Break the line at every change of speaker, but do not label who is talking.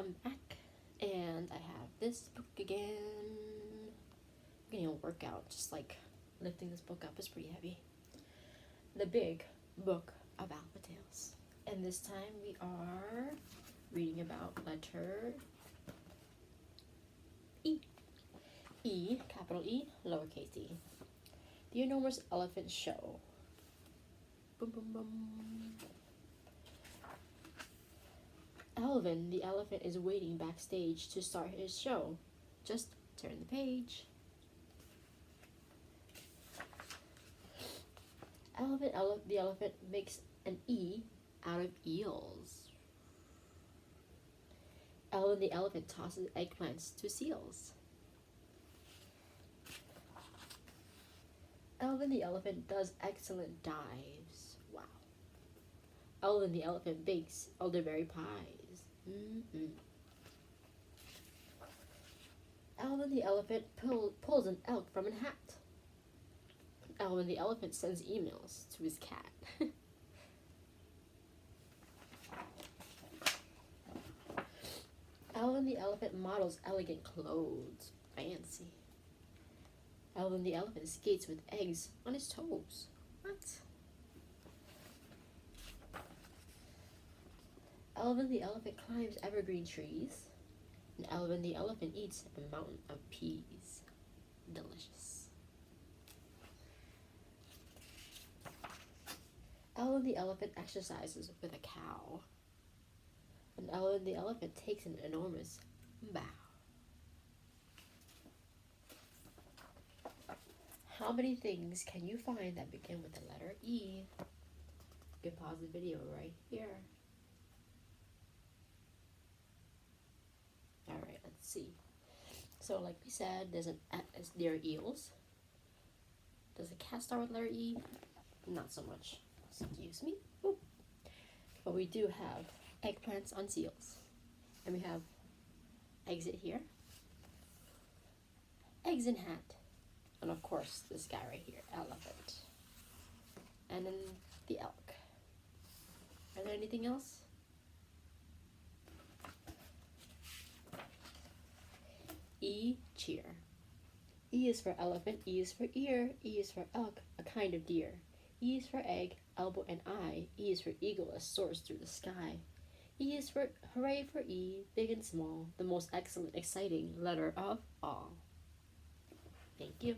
I'm back, and I have this book again. I'm getting a workout, just like lifting this book up is pretty heavy. The Big Book of Alpha Tales. And this time we are reading about letter E. E, capital E, lowercase e. The Enormous Elephant Show. Boom, boom, boom. Elvin the elephant is waiting backstage to start his show. Just turn the page. Elvin the elephant makes an E out of eels. Elvin the elephant tosses eggplants to seals. Elvin the elephant does excellent dives. Wow. Elvin the elephant bakes elderberry pies. Elvin the elephant pulls an elk from a hat. Elvin the elephant sends emails to his cat. Elvin the elephant models elegant clothes. Fancy. Elvin the elephant skates with eggs on his toes. What? Elvin the elephant climbs evergreen trees. And Elvin the elephant eats a mountain of peas. Delicious. Elvin the elephant exercises with a cow. And Elvin the elephant takes an enormous bow. How many things can you find that begin with the letter E? You can pause the video right here. Alright, let's see. So like we said, there are eels. Does a cat start with letter E? Not so much. Excuse me. Ooh. But we do have eggplants on seals. And we have exit here. Eggs in hat. And of course, this guy right here, elephant. And then the elk. Are there anything else? E, cheer. E is for elephant, E is for ear, E is for elk, a kind of deer. E is for egg, elbow, and eye. E is for eagle, as soars through the sky. E is for hooray for E, big and small, the most excellent, exciting letter of all. Thank you.